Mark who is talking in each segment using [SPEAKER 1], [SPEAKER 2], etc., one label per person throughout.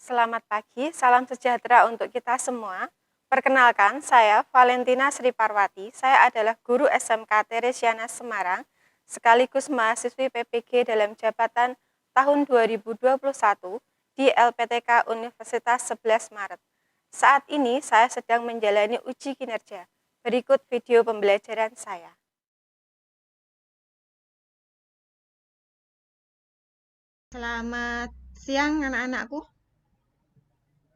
[SPEAKER 1] Selamat pagi, salam sejahtera untuk kita semua. Perkenalkan, saya Valentina Sri Parwati. Saya adalah guru SMK Teresiana Semarang, sekaligus mahasiswi PPG dalam jabatan tahun 2021 di LPTK Universitas 11 Maret. Saat ini saya sedang menjalani uji kinerja. Berikut video pembelajaran saya. Selamat siang anak-anakku.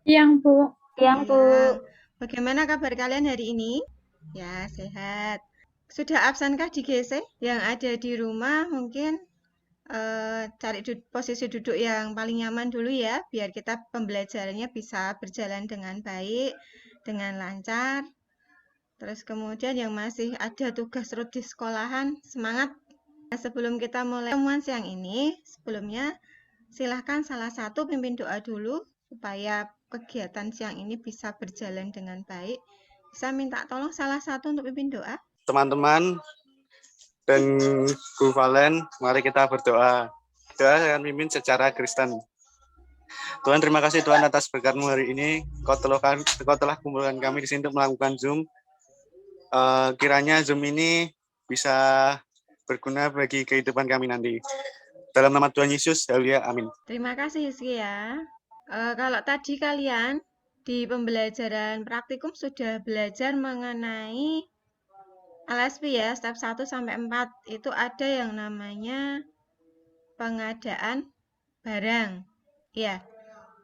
[SPEAKER 2] Siang, Bu.
[SPEAKER 1] Siang. Bagaimana kabar kalian hari ini? Ya, sehat. Sudah absenkah di GC? Yang ada di rumah mungkin cari posisi duduk yang paling nyaman dulu ya, biar kita pembelajarannya bisa berjalan dengan baik, dengan lancar. Terus kemudian yang masih ada tugas root di sekolahan, semangat. Nah, sebelum kita mulai pertemuan siang ini, sebelumnya silahkan salah satu pimpin doa dulu supaya kegiatan siang ini bisa berjalan dengan baik. Bisa minta tolong salah satu untuk pimpin doa?
[SPEAKER 3] Teman-teman dan Bu Valen, mari kita berdoa. Doa akan pimpin secara Kristen. Tuhan, terima kasih Tuhan atas berkat-Mu hari ini. Kau telah kumpulkan kami di sini untuk melakukan Zoom. Kiranya Zoom ini bisa berguna bagi kehidupan kami nanti. Dalam nama Tuhan Yesus, haleluya, amin.
[SPEAKER 1] Terima kasih Rizky ya. Kalau tadi kalian di pembelajaran praktikum sudah belajar mengenai LSP ya, step 1 sampai 4 itu ada yang namanya pengadaan barang. Ya,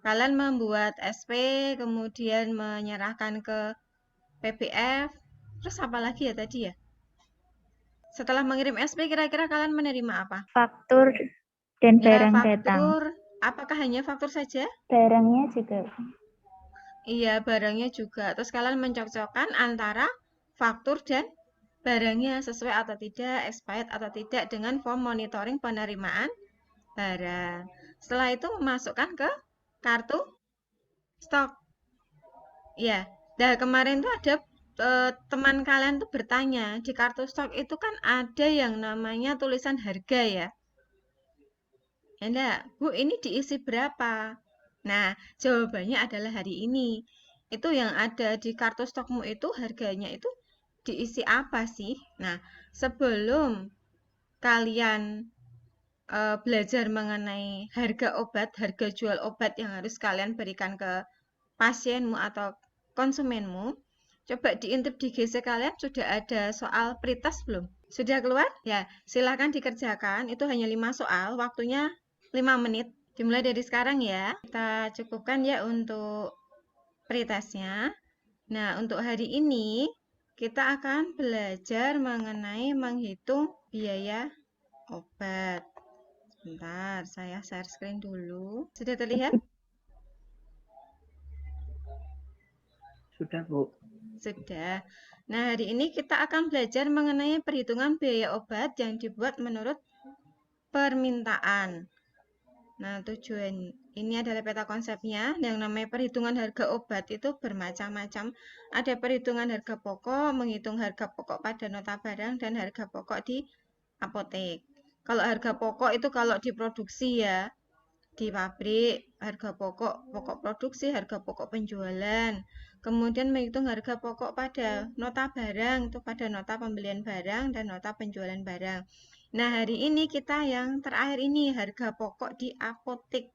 [SPEAKER 1] kalian membuat SP, kemudian menyerahkan ke PBF, terus apa lagi ya tadi ya? Setelah mengirim SP, kira-kira kalian menerima apa?
[SPEAKER 2] Faktur dan
[SPEAKER 1] Ya,
[SPEAKER 2] barang datang.
[SPEAKER 1] faktur. Apakah hanya faktur saja?
[SPEAKER 2] Barangnya juga.
[SPEAKER 1] Iya, barangnya juga. Terus kalian mencocokkan antara faktur dan barangnya sesuai atau tidak, expired atau tidak dengan form monitoring penerimaan barang. Setelah itu memasukkan ke kartu stok. Ya, nah kemarin tuh ada teman kalian tuh bertanya, di kartu stok itu kan ada yang namanya tulisan harga ya. Ya enggak, Bu, ini diisi berapa? Nah, jawabannya adalah hari ini. Itu yang ada di kartu stokmu itu harganya itu diisi apa sih? Nah, sebelum kalian belajar mengenai harga obat, harga jual obat yang harus kalian berikan ke pasienmu atau konsumenmu, coba diintip di GC kalian sudah ada soal pretest belum? Sudah keluar? Ya, silakan dikerjakan. Itu hanya 5 soal, waktunya 5 menit. Dimulai dari sekarang ya. Kita cukupkan ya untuk pretestnya. Nah, untuk hari ini kita akan belajar mengenai menghitung biaya obat. Bentar, saya share screen dulu. Sudah terlihat?
[SPEAKER 2] Sudah, Bu.
[SPEAKER 1] Sudah. Nah, hari ini kita akan belajar mengenai perhitungan biaya obat yang dibuat menurut permintaan. Nah, tujuan ini adalah peta konsepnya. Yang namanya perhitungan harga obat itu bermacam-macam. Ada perhitungan harga pokok, menghitung harga pokok pada nota barang, dan harga pokok di apotek. Kalau harga pokok itu kalau diproduksi ya, di pabrik, harga pokok produksi, harga pokok penjualan. Kemudian menghitung harga pokok pada nota barang, itu pada nota pembelian barang dan nota penjualan barang. Nah, hari ini kita yang terakhir ini harga pokok di apotek,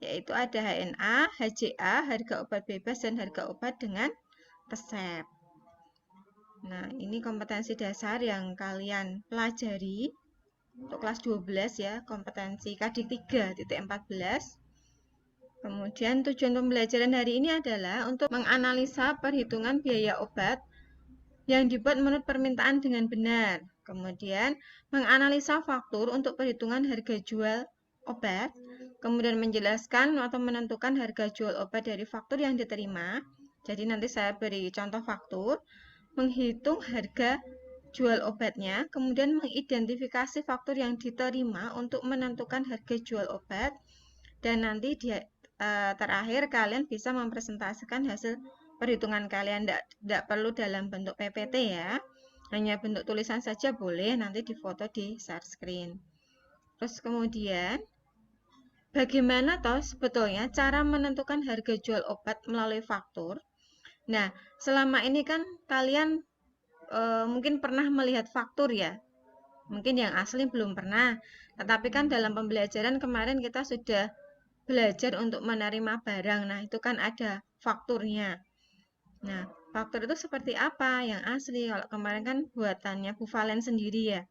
[SPEAKER 1] yaitu ada HNA, HJA, harga obat bebas, dan harga obat dengan resep. Nah, ini kompetensi dasar yang kalian pelajari untuk kelas 12 ya, kompetensi KD 3.14. Kemudian tujuan pembelajaran hari ini adalah untuk menganalisa perhitungan biaya obat yang dibuat menurut permintaan dengan benar. Kemudian menganalisa faktur untuk perhitungan harga jual obat. Kemudian menjelaskan atau menentukan harga jual obat dari faktur yang diterima. Jadi nanti saya beri contoh faktur. Menghitung harga jual obatnya, kemudian mengidentifikasi faktur yang diterima untuk menentukan harga jual obat, dan nanti terakhir kalian bisa mempresentasikan hasil perhitungan kalian. Tidak perlu dalam bentuk PPT ya, hanya bentuk tulisan saja boleh, nanti difoto di share screen. Terus kemudian bagaimana toh sebetulnya cara menentukan harga jual obat melalui faktur? Nah, selama ini kan kalian mungkin pernah melihat faktur ya. Mungkin yang asli belum pernah. Tetapi kan dalam pembelajaran kemarin kita sudah belajar untuk menerima barang. Nah, itu kan ada fakturnya. Nah, faktur itu seperti apa yang asli? Kalau kemarin kan buatannya Bu Valen sendiri ya.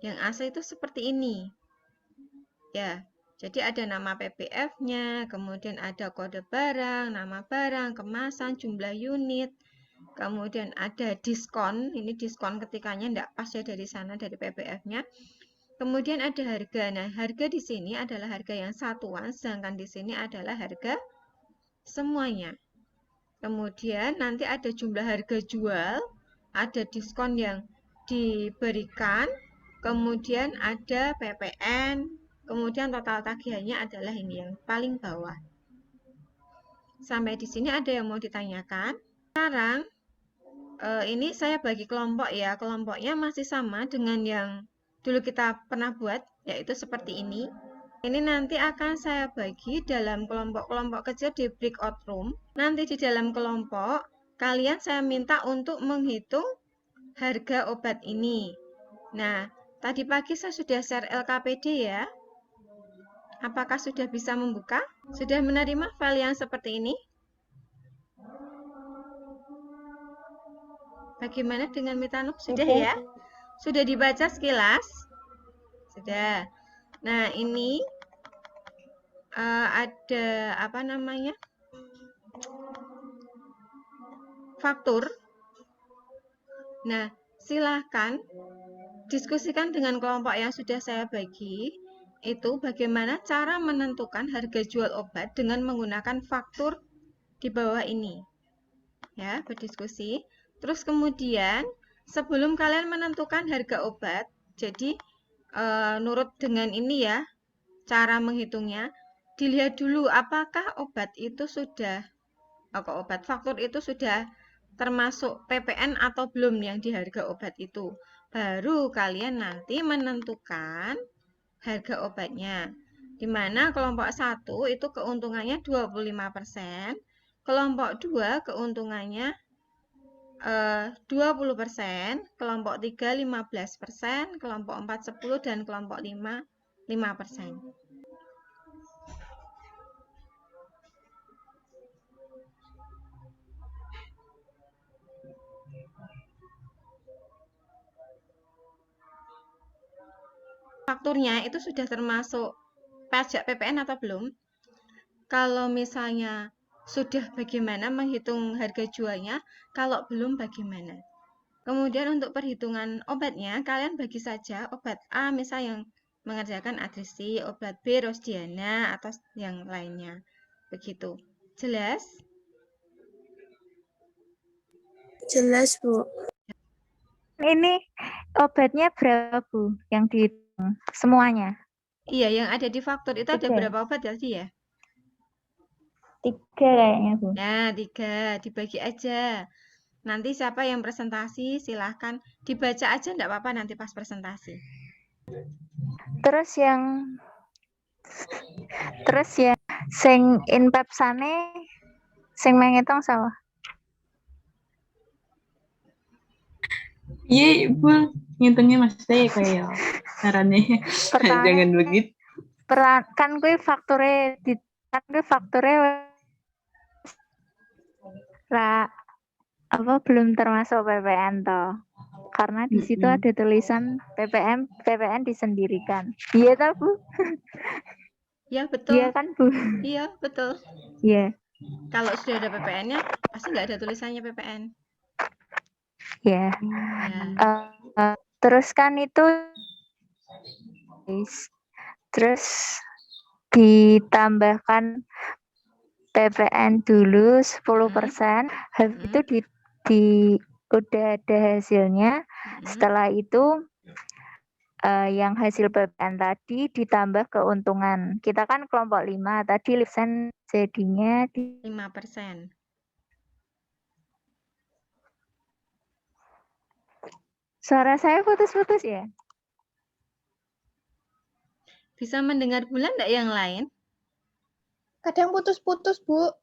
[SPEAKER 1] Yang asli itu seperti ini. Ya, jadi ada nama PPF-nya, kemudian ada kode barang, nama barang, kemasan, jumlah unit, kemudian ada diskon. Ini diskon ketikanya tidak pas ya dari sana, dari PPF-nya. Kemudian ada harga. Nah, harga di sini adalah harga yang satuan, sedangkan di sini adalah harga semuanya. Kemudian nanti ada jumlah harga jual, ada diskon yang diberikan, kemudian ada PPN, kemudian total tagihannya adalah ini yang paling bawah. Sampai di sini ada yang mau ditanyakan? Sekarang ini saya bagi kelompok ya. Kelompoknya masih sama dengan yang dulu kita pernah buat, yaitu seperti ini. Ini nanti akan saya bagi dalam kelompok-kelompok kecil di breakout room. Nanti di dalam kelompok, kalian saya minta untuk menghitung harga obat ini. Nah, tadi pagi saya sudah share LKPD ya. Apakah sudah bisa membuka? Sudah menerima file yang seperti ini? Bagaimana dengan Mitanuk? Sudah ya? Sudah dibaca sekilas? Sudah. Nah, ini ada apa namanya? Faktur. Nah, silahkan diskusikan dengan kelompok yang sudah saya bagi. Itu bagaimana cara menentukan harga jual obat dengan menggunakan faktur di bawah ini. Ya, berdiskusi. Terus kemudian sebelum kalian menentukan harga obat, jadi nurut dengan ini ya, cara menghitungnya, dilihat dulu apakah obat itu sudah, obat faktur itu sudah termasuk PPN atau belum yang di harga obat itu. Baru kalian nanti menentukan harga obatnya. Di mana kelompok 1 itu keuntungannya 25%, kelompok 2 keuntungannya 20%, kelompok 3 15%, kelompok 4 10 dan kelompok 5 5%. Fakturnya itu sudah termasuk pajak PPN atau belum? Kalau misalnya sudah, bagaimana menghitung harga jualnya? Kalau belum, bagaimana? Kemudian untuk perhitungan obatnya, kalian bagi saja obat A misal yang mengerjakan atrisi, obat B Rosdiana, atau yang lainnya. Begitu. Jelas?
[SPEAKER 2] Jelas, Bu. Ini obatnya berapa, Bu? Yang dihitung semuanya?
[SPEAKER 1] Iya, yang ada di faktur itu ada
[SPEAKER 2] 3.
[SPEAKER 1] berapa obat tadi ya?
[SPEAKER 2] 3 kayaknya, Bu.
[SPEAKER 1] Nah, 3. Dibagi aja. Nanti siapa yang presentasi, silahkan dibaca aja, enggak apa-apa nanti pas presentasi.
[SPEAKER 2] Terus yang sing inpepsane sing menghitung sapa?
[SPEAKER 4] Iya, Ibu ngitungnya maksudnya kayak caranya. Jangan begitu.
[SPEAKER 2] Kan kuwi fakture belum termasuk PPN toh. Karena di situ ada tulisan PPN disendirikan. Iya toh, Bu?
[SPEAKER 1] Ya, betul.
[SPEAKER 2] Iya kan, Bu?
[SPEAKER 1] Iya, betul.
[SPEAKER 2] Iya.
[SPEAKER 1] Kalau sudah ada PPN-nya, pasti nggak ada tulisannya PPN.
[SPEAKER 2] Ya.
[SPEAKER 1] Ya.
[SPEAKER 2] Terus kan itu terus ditambahkan PPN dulu 10%, habis itu udah ada hasilnya. Setelah itu yang hasil PPN tadi ditambah keuntungan. Kita kan kelompok 5, tadi lisan jadinya
[SPEAKER 1] 5%.
[SPEAKER 2] Suara saya putus-putus ya?
[SPEAKER 1] Bisa mendengar bulan enggak yang lain?
[SPEAKER 5] Kadang putus-putus, Bu.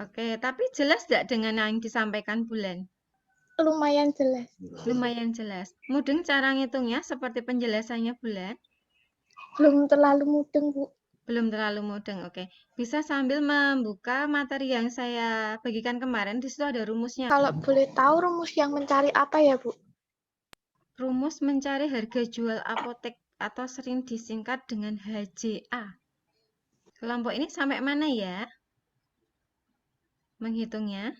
[SPEAKER 1] Oke, tapi jelas nggak dengan yang disampaikan Bulan?
[SPEAKER 5] Lumayan jelas.
[SPEAKER 1] Lumayan jelas. Mudeng cara ngitungnya seperti penjelasannya Bulan?
[SPEAKER 5] Belum terlalu mudeng, Bu.
[SPEAKER 1] Belum terlalu mudeng, oke. Bisa sambil membuka materi yang saya bagikan kemarin, di situ ada rumusnya.
[SPEAKER 5] Kalau boleh tahu rumus yang mencari apa ya, Bu?
[SPEAKER 1] Rumus mencari harga jual apotek atau sering disingkat dengan HJA. Kelompok ini sampai mana ya? Menghitungnya?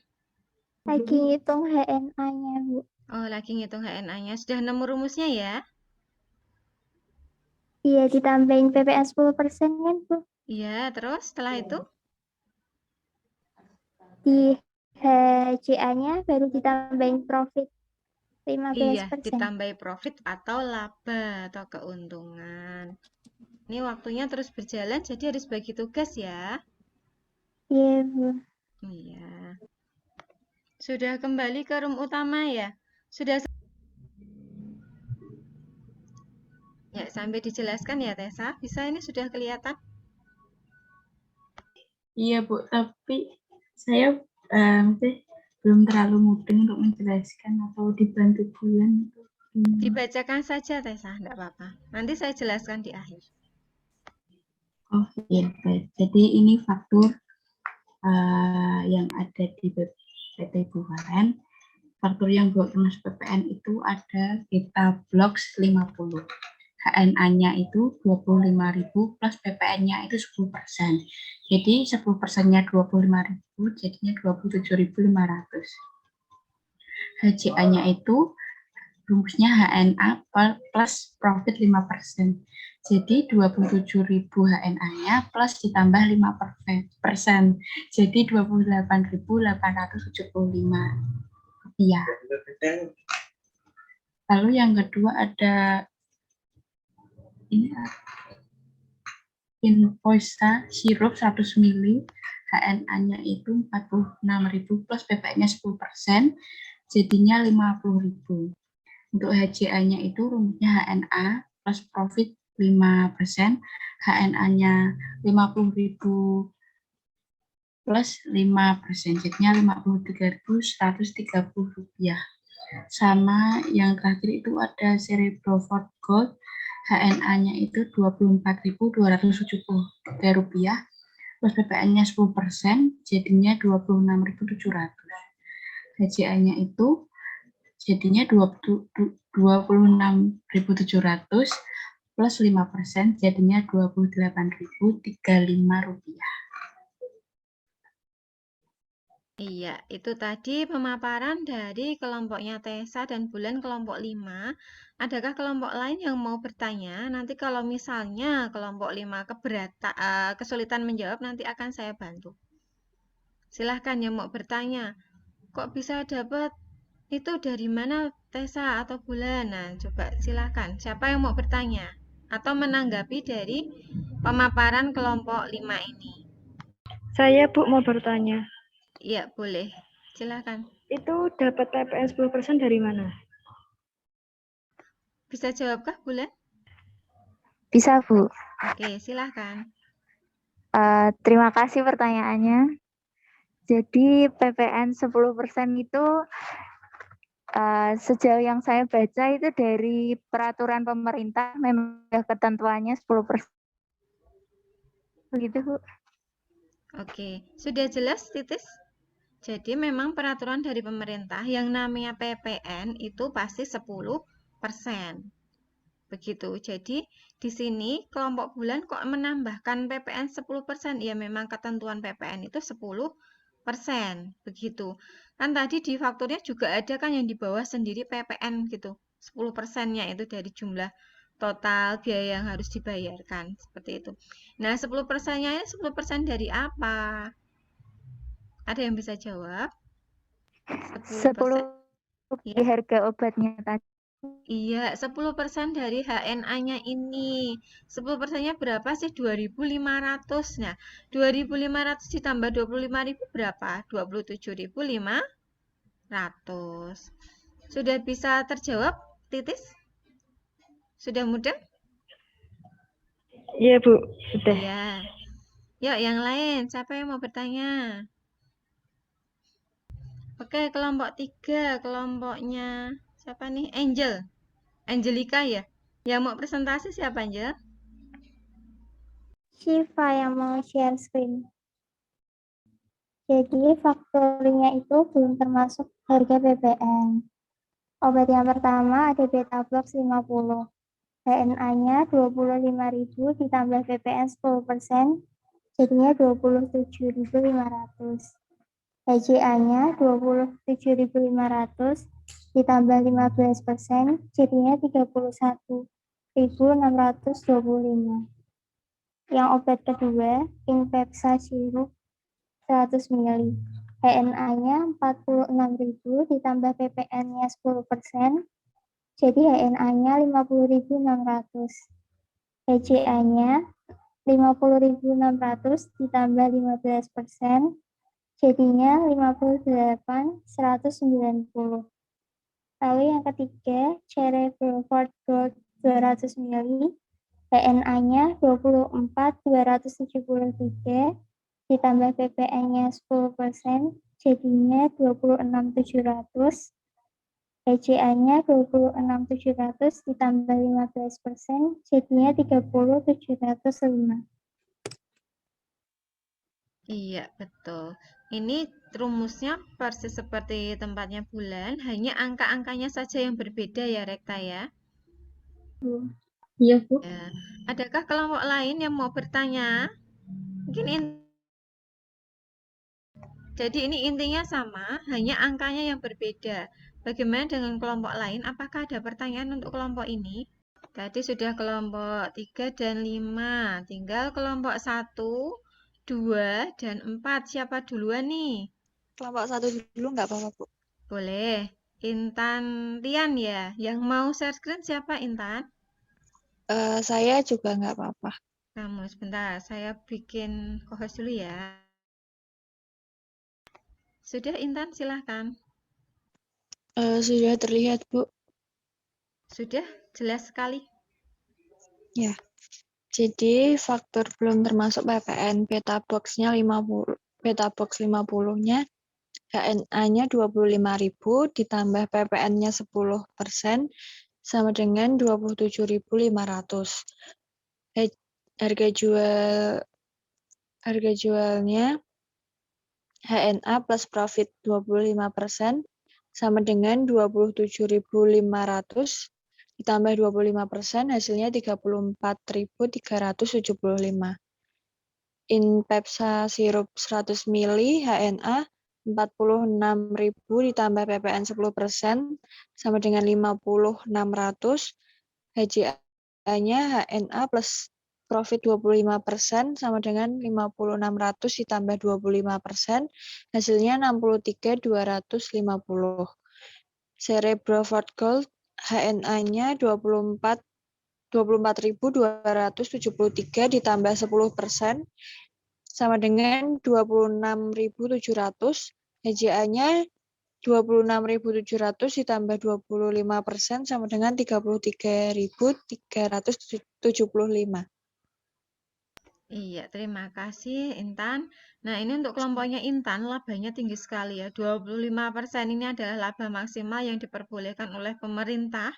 [SPEAKER 2] Lagi ngitung HNA-nya, Bu.
[SPEAKER 1] Oh, lagi ngitung HNA-nya. Sudah nemu rumusnya ya?
[SPEAKER 2] Iya, ditambahin PPN 10% kan, Bu?
[SPEAKER 1] Iya, terus setelah itu?
[SPEAKER 2] Di HCA-nya baru ditambahin profit 15%.
[SPEAKER 1] Iya, ditambahi profit atau laba atau keuntungan. Ini waktunya terus berjalan, jadi harus bagi tugas ya.
[SPEAKER 2] Iya, Bu.
[SPEAKER 1] Iya. Sudah kembali ke room utama ya? Sudah. Ya, sampai dijelaskan ya Tessa. Bisa ini sudah kelihatan?
[SPEAKER 4] Iya, Bu, tapi saya belum terlalu mudeng untuk menjelaskan atau dibantu Bulan.
[SPEAKER 1] Dibacakan saja Tessa, enggak apa-apa. Nanti saya jelaskan di akhir.
[SPEAKER 4] Oh iya, baik. Jadi ini faktur yang ada di PT Buvaren. Faktur yang buat termasuk PPN itu ada kita Blocks 50. HNA-nya itu 25.000 plus PPN-nya itu 10%. Jadi 10%-nya 25.000, jadinya 27.500. HCA-nya itu rumusnya HNA plus profit 5%. Jadi 27.000 HNA-nya plus ditambah 5%. Jadi 28.875 rupiah. Lalu yang kedua ada ini invoice sirup 100 ml, HNA-nya itu 46.000 plus PPN-nya 10%, jadinya 50.000. Untuk HCA-nya itu rumusnya HNA plus profit 5%, HNA-nya 50.000 plus 5%, jadinya 53.130 rupiah. Sama yang terakhir itu ada Cerebrofort Gold, HNA-nya itu 24.273 rupiah, plus PPN-nya 10%, jadinya 26.700. HCA-nya itu jadinya 26.700 plus 5%, jadinya 28.035 rupiah.
[SPEAKER 1] Iya, itu tadi pemaparan dari kelompoknya Tessa dan Bulan kelompok 5. Adakah kelompok lain yang mau bertanya? Nanti kalau misalnya kelompok 5 kesulitan menjawab, nanti akan saya bantu. Silahkan yang mau bertanya. Kok bisa dapat itu dari mana Tessa atau Bulan? Nah, coba silahkan. Siapa yang mau bertanya? Atau menanggapi dari pemaparan kelompok 5 ini?
[SPEAKER 6] Saya, Bu, mau bertanya.
[SPEAKER 1] Iya, boleh. Silahkan.
[SPEAKER 6] Itu dapat PPN 10% dari mana?
[SPEAKER 1] Bisa jawabkah, Bulan?
[SPEAKER 2] Bisa, Bu.
[SPEAKER 1] Oke, silahkan.
[SPEAKER 2] Terima kasih pertanyaannya. Jadi PPN 10% itu sejauh yang saya baca itu dari peraturan pemerintah, memang ketentuannya 10%. Begitu, Bu.
[SPEAKER 1] Oke, sudah jelas, Titis? Jadi memang peraturan dari pemerintah yang namanya PPN itu pasti 10%. Begitu. Jadi di sini kelompok Bulan kok menambahkan PPN 10%? Ya memang ketentuan PPN itu 10%. Begitu. Kan tadi di fakturnya juga ada kan yang di bawah sendiri PPN gitu. 10%-nya itu dari jumlah total biaya yang harus dibayarkan. Seperti itu. Nah 10%-nya ini 10% dari apa? Ada yang bisa jawab?
[SPEAKER 2] 10
[SPEAKER 1] Ya.
[SPEAKER 2] di harga obatnya tadi.
[SPEAKER 1] Iya, 10% dari HNA-nya ini. 10%-nya berapa sih? 2.500. Nah, 2.500 ditambah 25.000 berapa? 27.500. Sudah bisa terjawab, Titis? Sudah mudah?
[SPEAKER 6] Iya, Bu, sudah.
[SPEAKER 1] Iya. Yuk, yang lain. Siapa yang mau bertanya? Oke, kelompok 3. Kelompoknya siapa nih? Angelika ya? Yang mau presentasi siapa, Angel?
[SPEAKER 7] Shiva yang mau share screen. Jadi faktornya itu belum termasuk harga BBM. Obat yang pertama ada beta block 50. HNA-nya 25.000 ditambah BPN 10%, jadinya 27.500. HCA-nya 27.500 ditambah 15%, jadinya 31.625. Yang obat kedua, Infepsa sirup 100 ml. HNA-nya 46.000 ditambah PPN-nya 10%, jadi HNA-nya 50.600. HCA-nya 50.600 ditambah 15%, jadinya 58.190. Lalu yang ketiga, Cerebrofort Gold 200 ml. HNA-nya 24.273 ditambah PPN-nya 10%, jadinya 26.700. HCA-nya 26.700 ditambah 15%, jadinya 30.705.
[SPEAKER 1] Iya, betul. Ini rumusnya persis seperti tempatnya bulan, hanya angka-angkanya saja yang berbeda ya, Rekta ya.
[SPEAKER 4] Iya, Bu.
[SPEAKER 1] Ya. Adakah kelompok lain yang mau bertanya? Mungkin jadi ini intinya sama, hanya angkanya yang berbeda. Bagaimana dengan kelompok lain? Apakah ada pertanyaan untuk kelompok ini? Tadi sudah kelompok 3 dan 5. Tinggal kelompok 1, 2, dan 4. Siapa duluan nih?
[SPEAKER 2] Kelompok 1 dulu nggak apa-apa, Bu.
[SPEAKER 1] Boleh. Intan Rian ya. Yang mau share screen siapa, Intan?
[SPEAKER 2] Saya juga nggak apa-apa.
[SPEAKER 1] Kamu sebentar, saya bikin co-host dulu ya. Sudah, Intan, silahkan.
[SPEAKER 2] Sudah terlihat, Bu.
[SPEAKER 1] Sudah, jelas sekali.
[SPEAKER 2] Ya. Jadi faktor belum termasuk PPN beta box-nya 50, beta box 50-nya HNA-nya 25.000 ditambah PPN-nya 10% sama dengan 27.500. Harga jualnya HNA plus profit 25% sama dengan 27.500 ditambah 25% hasilnya 34.375. Infepsa sirup 100 ml HNA 46.000 ditambah PPN 10% sama dengan 50.600. HCA-nya HNA plus profit 25% sama dengan 50.600 ditambah 25%, hasilnya 63.250. Cerebrofort Gold HNA-nya 24.273 ditambah 10% sama dengan 26.700. HCA-nya 26.700 ditambah 25% sama dengan 33.375.
[SPEAKER 1] Iya, terima kasih Intan. Nah, ini untuk kelompoknya Intan, labanya tinggi sekali ya. 25% ini adalah laba maksimal yang diperbolehkan oleh pemerintah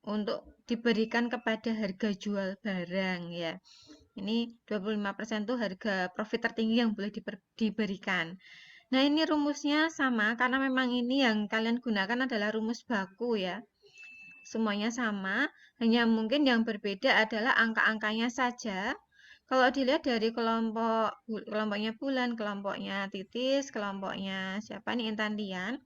[SPEAKER 1] untuk diberikan kepada harga jual barang ya. Ini 25% itu harga profit tertinggi yang boleh diberikan. Nah, ini rumusnya sama karena memang ini yang kalian gunakan adalah rumus baku ya. Semuanya sama, hanya mungkin yang berbeda adalah angka-angkanya saja. Kalau dilihat dari kelompoknya bulan, kelompoknya titis, kelompoknya siapa nih Intan Dian,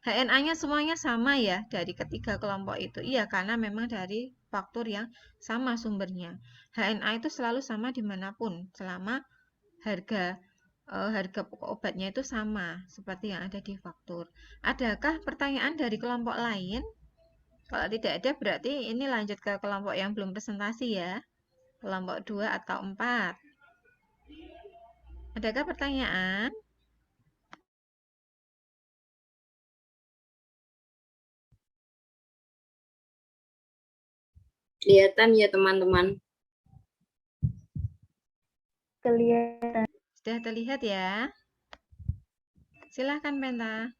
[SPEAKER 1] HNA-nya semuanya sama ya dari ketiga kelompok itu. Iya, karena memang dari faktor yang sama sumbernya. HNA itu selalu sama dimanapun, selama harga pokok obatnya itu sama seperti yang ada di faktur. Adakah pertanyaan dari kelompok lain? Kalau tidak ada berarti ini lanjut ke kelompok yang belum presentasi ya. Kelompok 2 atau 4. Adakah pertanyaan?
[SPEAKER 8] Kelihatan ya teman-teman.
[SPEAKER 7] kelihatan.
[SPEAKER 1] Sudah terlihat ya? Silahkan Penta.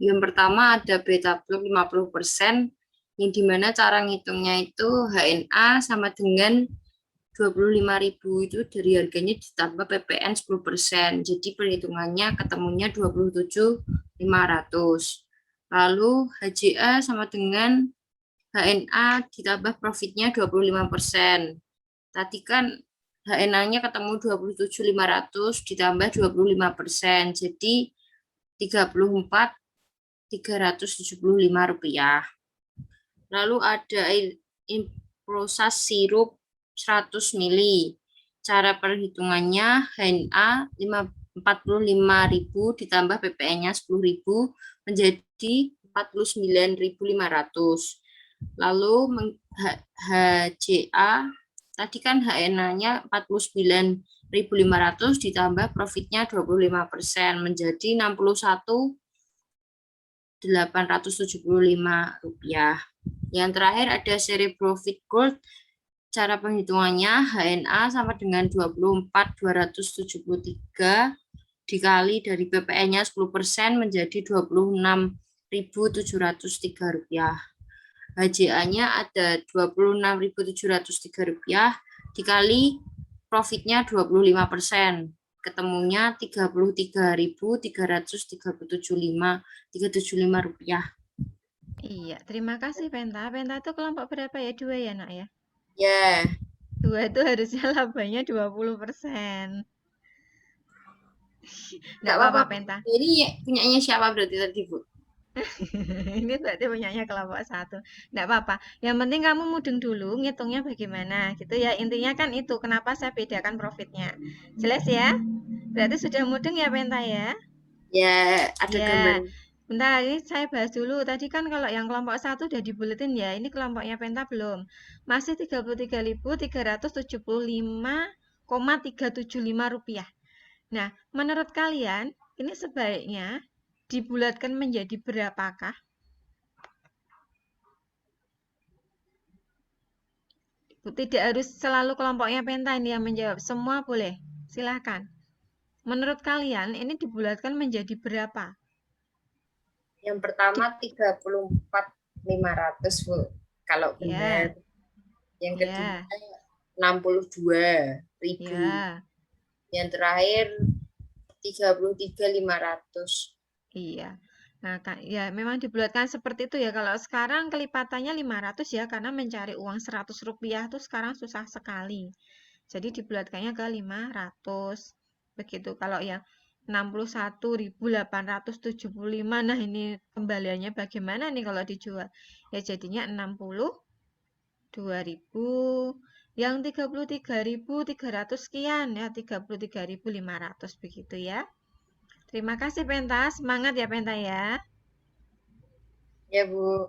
[SPEAKER 8] Yang pertama ada beta blok 50%, yang dimana cara ngitungnya itu HNA sama dengan 25.000 itu dari harganya ditambah PPN 10%. Jadi perhitungannya ketemunya 27.500. Lalu HJA sama dengan HNA ditambah profitnya 25%. Tadi kan HNA-nya ketemu 27.500 ditambah 25%. Jadi 34.375 rupiah. Lalu ada improsas sirup 100 ml. Cara perhitungannya HNA 45.000 ditambah PPN-nya 10.000 menjadi 49.500. Lalu HJA tadi kan HNA-nya 49.500 ditambah profitnya 25% menjadi 61.875 rupiah. Yang terakhir ada seri profit gold. Cara penghitungannya HNA sama dengan 24.273 dikali dari PPN-nya 10% menjadi 26.703 rupiah. HJA-nya ada 26.703 rupiah dikali profitnya 25%. Ketemunya 33.375 rupiah.
[SPEAKER 1] Iya, terima kasih Penta. Penta itu kelompok berapa ya? 2 ya nak ya?
[SPEAKER 8] Ya.
[SPEAKER 1] 2 itu harusnya labanya 20%. Nggak apa-apa Penta.
[SPEAKER 8] Ini punyanya siapa berarti tadi, Bu?
[SPEAKER 1] Ini berarti punyanya kelompok 1. Nggak apa-apa. Yang penting kamu mudeng dulu, ngitungnya bagaimana. Gitu ya. Intinya kan itu, kenapa saya bedakan profitnya. Jelas ya? Berarti sudah mudeng ya Penta ya?
[SPEAKER 8] Ya, ada gambar.
[SPEAKER 1] Bentar, ini saya bahas dulu. Tadi kan kalau yang kelompok 1 udah dibuletin ya. Ini kelompoknya Penta belum. Masih 33.375,375 rupiah. Nah, menurut kalian, ini sebaiknya dibulatkan menjadi berapakah? Tidak harus selalu kelompoknya Penta ini yang menjawab. Semua boleh. Silahkan. Menurut kalian, ini dibulatkan menjadi berapa?
[SPEAKER 8] Yang pertama 34.500, Bu. Kalau benar. Yang kedua 62.000. Yang terakhir 33.500.
[SPEAKER 1] Iya. Nah, ya memang dibulatkan seperti itu ya. Kalau sekarang kelipatannya 500 ya, karena mencari uang 100 rupiah itu sekarang susah sekali. Jadi dibulatkannya ke 500. Begitu. Kalau yang 61.875, nah ini kembaliannya bagaimana nih kalau dijual? Ya jadinya 62.000. Yang 33.300 sekian ya, 33.500 begitu ya. Terima kasih Penta, semangat ya Penta ya.
[SPEAKER 8] Ya Bu.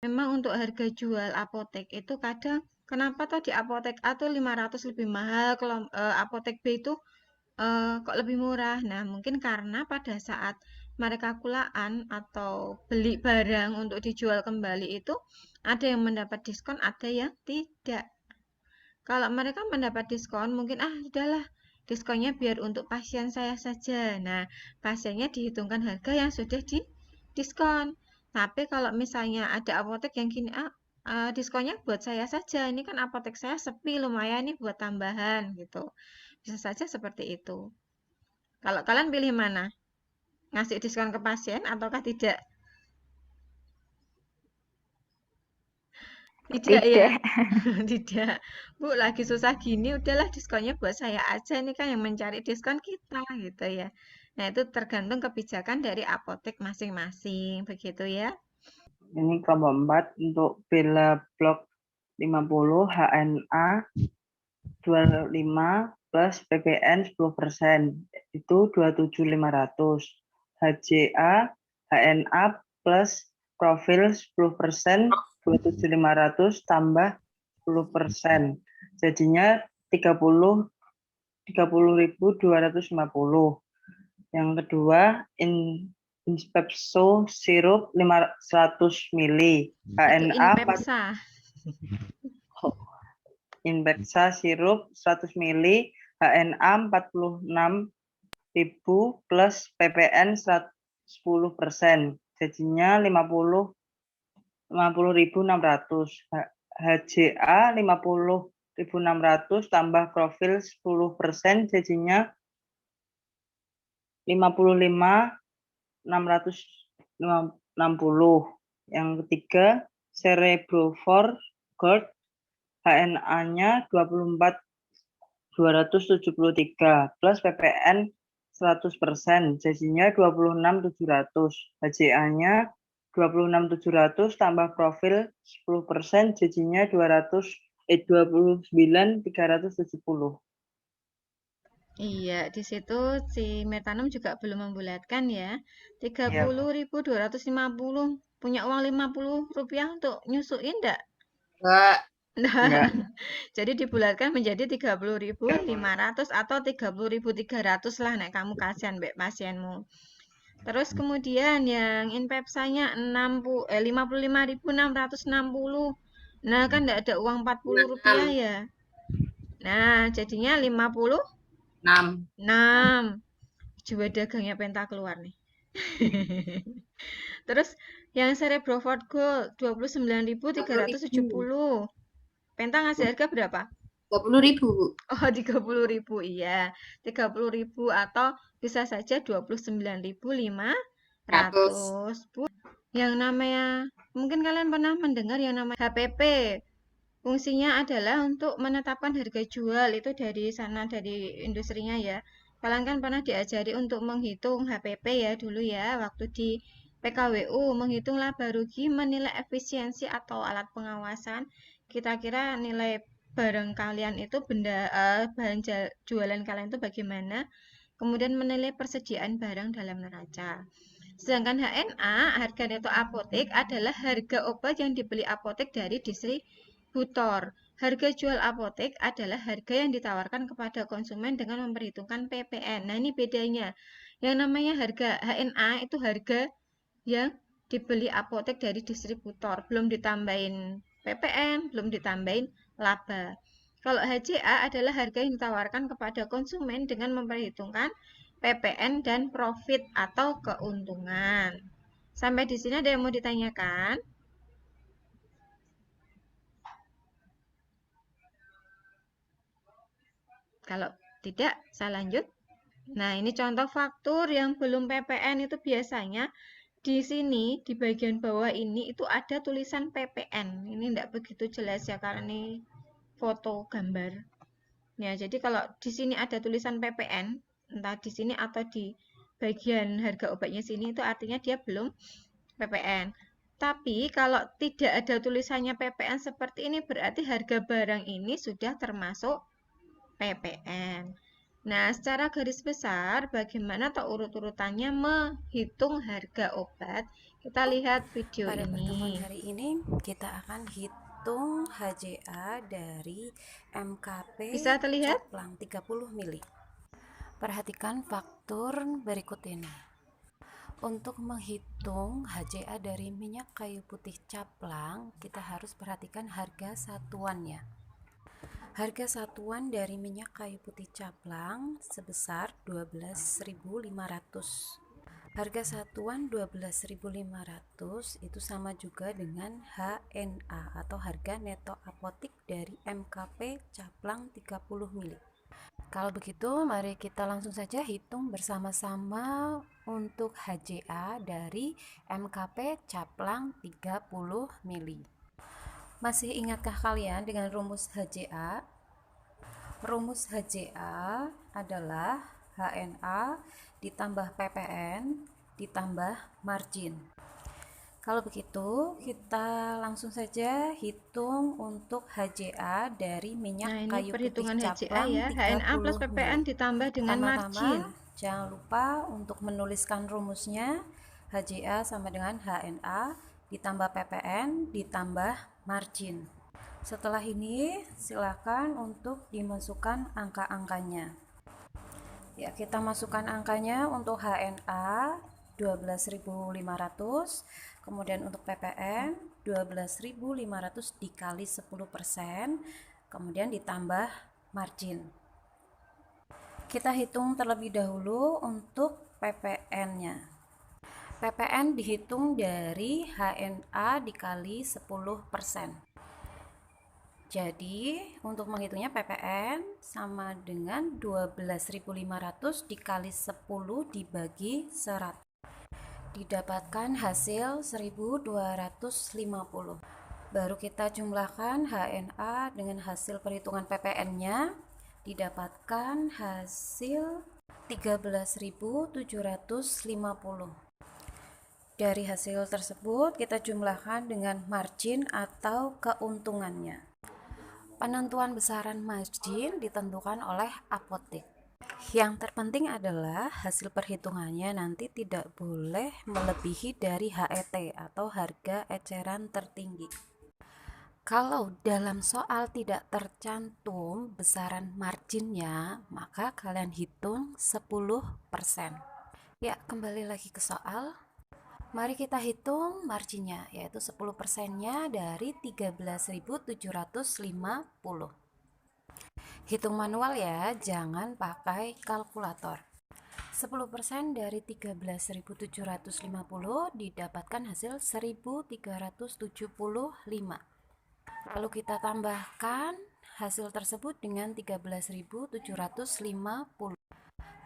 [SPEAKER 1] Memang untuk harga jual apotek itu kadang, kenapa tadi apotek A itu 500 lebih mahal, kalau apotek B itu kok lebih murah. Nah mungkin karena pada saat mereka kulaan atau beli barang untuk dijual kembali itu, ada yang mendapat diskon, ada yang tidak. Kalau mereka mendapat diskon, mungkin udahlah diskonnya biar untuk pasien saya saja. Nah, pasiennya dihitungkan harga yang sudah diskon. Tapi kalau misalnya ada apotek yang gini, diskonnya buat saya saja. Ini kan apotek saya sepi, lumayan nih buat tambahan gitu. Bisa saja seperti itu. Kalau kalian pilih mana? Ngasih diskon ke pasien ataukah tidak? Tidak ya? Tidak. Bu, lagi susah gini, udahlah diskonnya buat saya aja. Ini kan yang mencari diskon kita gitu ya. Nah, itu tergantung kebijakan dari apotek masing-masing. Begitu ya.
[SPEAKER 9] Ini kelompok 4 untuk Bella Blok 50 HNA 25 plus PPN 10%. Itu 27.500. HJA HNA plus profil 10%, 27.500 tambah 10%. jadinya 30.250. Yang kedua, Inspepso sirup 500 ml, HNA
[SPEAKER 1] Inpepsa.
[SPEAKER 9] Inpepsa sirup 100 ml, HNA 46.000 plus PPN 10%, jadinya 50.600. HJA 50.600 tambah profil 10%, jadinya 55.660. Yang ketiga, Cerebrofor Gold, HNA-nya 24.273 plus PPN 100%, jadinya 26.700. HJA-nya 26.700 tambah profil 10%, jadinya 29.370.
[SPEAKER 1] Iya, di situ si Metanum juga belum membulatkan ya. 30.250. Punya uang 50 rupiah untuk nyusuin enggak?
[SPEAKER 8] Enggak.
[SPEAKER 9] Enggak.
[SPEAKER 1] Jadi dibulatkan menjadi 30.500 atau 30.300 lah, nek kamu kasihan mbak pasienmu. Terus kemudian yang Inpepsanya 55.660. Nah, kan enggak ada uang 40 rupiah ya. Nah, jadinya 56. Jiwa dagangnya Penta keluar nih. Terus yang Cerebrofor Gold 29.370. Penta ngasih harga berapa?
[SPEAKER 8] 30.000, Bu.
[SPEAKER 1] Oh, 30.000, iya. 30.000 atau bisa saja 29.500. Bu, yang namanya, mungkin kalian pernah mendengar yang namanya HPP. Fungsinya adalah untuk menetapkan harga jual, itu dari sana, dari industrinya ya. Kalian kan pernah diajari untuk menghitung HPP ya dulu ya, waktu di PKWU, menghitung laba rugi, menilai efisiensi atau alat pengawasan. Kira-kira nilai barang kalian itu bahan jualan kalian itu bagaimana, kemudian menilai persediaan barang dalam neraca. Sedangkan HNA, harga neto apotek, adalah harga obat yang dibeli apotek dari distributor. Harga jual apotek adalah harga yang ditawarkan kepada konsumen dengan memperhitungkan PPN. Nah, ini bedanya. Yang namanya harga HNA itu harga yang dibeli apotek dari distributor, belum ditambahin PPN, belum ditambahin laba. Kalau HJA adalah harga yang ditawarkan kepada konsumen dengan memperhitungkan PPN dan profit atau keuntungan. Sampai di sini ada yang mau ditanyakan? Kalau tidak, saya lanjut. Nah, ini contoh faktur yang belum PPN itu biasanya di sini, di bagian bawah ini itu ada tulisan PPN. Ini tidak begitu jelas ya, karena ini foto gambar. Ya, jadi kalau di sini ada tulisan PPN, entah di sini atau di bagian harga obatnya sini, itu artinya dia belum PPN. Tapi kalau tidak ada tulisannya PPN seperti ini, berarti harga barang ini sudah termasuk PPN. Nah, secara garis besar, bagaimana atau urut-urutannya menghitung harga obat? Kita lihat video
[SPEAKER 10] Pada pertemuan
[SPEAKER 1] ini.
[SPEAKER 10] hari ini, kita akan hitung HJA dari MKP
[SPEAKER 1] Bisa terlihat?
[SPEAKER 10] Caplang 30 mili. Perhatikan faktur berikut ini. Untuk menghitung HJA dari minyak kayu putih Caplang, kita harus perhatikan harga satuannya. Harga satuan dari minyak kayu putih Caplang sebesar 12.500. Harga satuan 12.500 itu sama juga dengan HNA atau harga neto apotik dari MKP Caplang 30 mili. Kalau begitu, mari kita langsung saja hitung bersama-sama untuk HJA dari MKP Caplang 30 mili. Masih ingatkah kalian dengan rumus HJA? Rumus HJA adalah HNA ditambah PPN ditambah margin. Kalau begitu, kita langsung saja hitung untuk HJA dari minyak kayu putih Caplang
[SPEAKER 1] ya, HNA plus PPN ditambah dengan margin.
[SPEAKER 10] Jangan lupa untuk menuliskan rumusnya. HJA sama dengan HNA ditambah PPN ditambah margin. Setelah ini, silakan untuk dimasukkan angka-angkanya. Ya, kita masukkan angkanya untuk HNA 12.500, kemudian untuk PPN 12.500 dikali 10%, kemudian ditambah margin. Kita hitung terlebih dahulu untuk PPN-nya. PPN dihitung dari HNA dikali 10%. Jadi, untuk menghitungnya PPN sama dengan 12.500 dikali 10 dibagi 100. Didapatkan hasil 1.250. Baru kita jumlahkan HNA dengan hasil perhitungan PPN-nya. Didapatkan hasil 13.750. Dari hasil tersebut, kita jumlahkan dengan margin atau keuntungannya. Penentuan besaran margin ditentukan oleh apotek. Yang terpenting adalah hasil perhitungannya nanti tidak boleh melebihi dari HET atau harga eceran tertinggi. Kalau dalam soal tidak tercantum besaran marginnya, maka kalian hitung 10%. Ya, kembali lagi ke soal. Mari kita hitung marginnya, yaitu 10%-nya dari 13.750. Hitung manual ya, jangan pakai kalkulator. 10% dari 13.750 didapatkan hasil 1.375. Lalu kita tambahkan hasil tersebut dengan 13.750.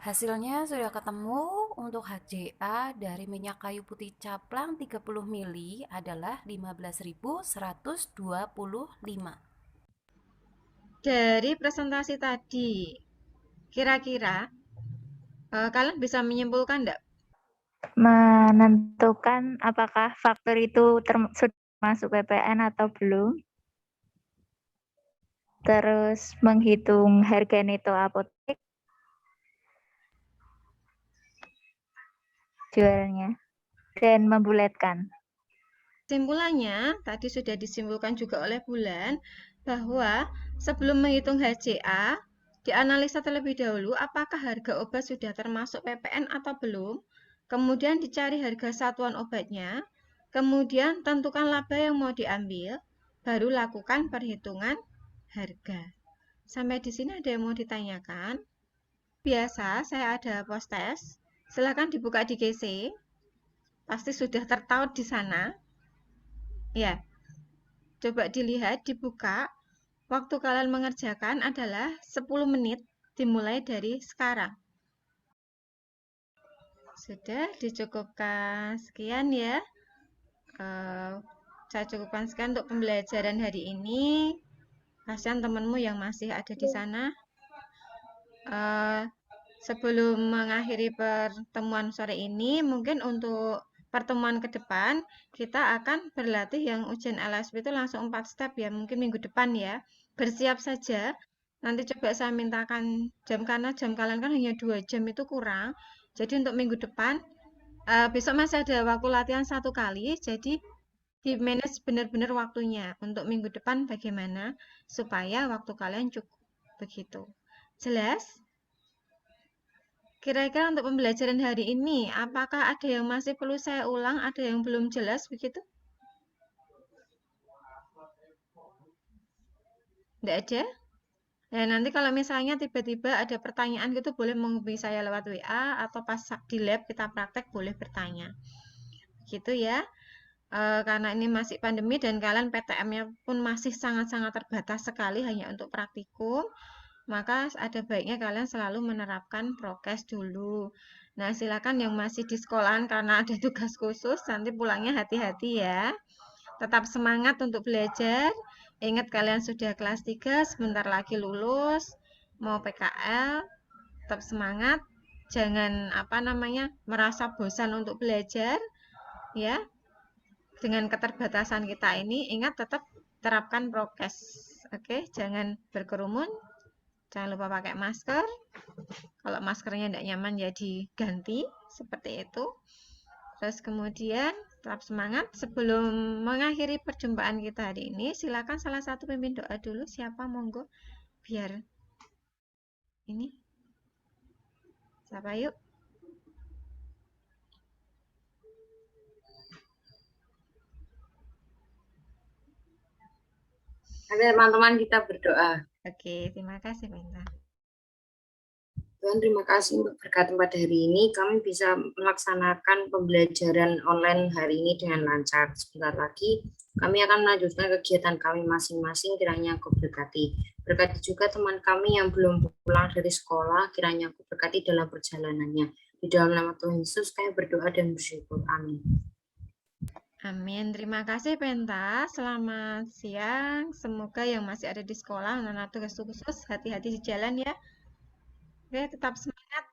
[SPEAKER 10] Hasilnya sudah ketemu. Untuk HCA dari minyak kayu putih caplang 30 ml adalah 15.125.
[SPEAKER 1] Dari presentasi tadi, kira-kira kalian bisa menyimpulkan enggak?
[SPEAKER 2] Menentukan apakah faktor itu sudah masuk PPN atau belum. Terus menghitung harga neto apotek. Jualnya dan membulatkan.
[SPEAKER 1] Kesimpulannya tadi sudah disimpulkan juga oleh Bulan bahwa sebelum menghitung HCA dianalisa terlebih dahulu apakah harga obat sudah termasuk PPN atau belum, kemudian dicari harga satuan obatnya, kemudian tentukan laba yang mau diambil, baru lakukan perhitungan harga. Sampai di sini ada yang mau ditanyakan? Biasa saya ada post test. Silakan dibuka di GC. Pasti sudah tertaut di sana. Ya. Coba dilihat, dibuka. Waktu kalian mengerjakan adalah 10 menit dimulai dari sekarang. Sudah dicukupkan sekian ya. Saya cukupkan sekian untuk pembelajaran hari ini. Kasihan temanmu yang masih ada di sana. Sebelum mengakhiri pertemuan sore ini, mungkin untuk pertemuan ke depan, kita akan berlatih yang ujian LSP itu langsung 4 step ya, mungkin minggu depan ya. Bersiap saja, nanti coba saya mintakan jam, karena jam kalian kan hanya 2 jam itu kurang. Jadi untuk minggu depan, besok masih ada waktu latihan 1 kali, jadi di manage benar-benar waktunya. Untuk minggu depan bagaimana, supaya waktu kalian cukup, begitu. Jelas? Kira-kira untuk pembelajaran hari ini, apakah ada yang masih perlu saya ulang, ada yang belum jelas begitu? Tidak ada? Ya, nanti kalau misalnya tiba-tiba ada pertanyaan gitu, boleh menghubungi saya lewat WA, atau pas di lab kita praktek boleh bertanya. Gitu ya. Karena ini masih pandemi dan kalian PTM-nya pun masih sangat-sangat terbatas sekali hanya untuk praktikum. Maka ada baiknya kalian selalu menerapkan prokes dulu. Nah, silakan yang masih di sekolahan karena ada tugas khusus, nanti pulangnya hati-hati ya. Tetap semangat untuk belajar. Ingat kalian sudah kelas 3, sebentar lagi lulus, mau PKL, tetap semangat. Jangan merasa bosan untuk belajar ya. Dengan keterbatasan kita ini, ingat tetap terapkan prokes. Oke, jangan berkerumun. Jangan lupa pakai masker. Kalau maskernya tidak nyaman ya diganti, seperti itu. Terus kemudian Tetap semangat. Sebelum mengakhiri perjumpaan kita hari ini, silakan salah satu pimpin doa dulu. Siapa? Monggo. Biar ini. Siapa yuk?
[SPEAKER 8] Oke, teman-teman, kita berdoa.
[SPEAKER 1] Oke, terima kasih Penta.
[SPEAKER 8] Tuhan, terima kasih untuk berkat pada hari ini. Kami bisa melaksanakan pembelajaran online hari ini dengan lancar. Sebentar lagi kami akan melanjutkan kegiatan kami masing-masing. Kiranya Engkau berkati. Berkati juga teman kami yang belum pulang dari sekolah. Kiranya Engkau berkati dalam perjalanannya. Di dalam nama Tuhan Yesus kami berdoa dan bersyukur. Amin.
[SPEAKER 1] Amin. Terima kasih Penta. Selamat siang. Semoga yang masih ada di sekolah, anak-anak tugas khusus, hati-hati di jalan ya. Oke, tetap semangat.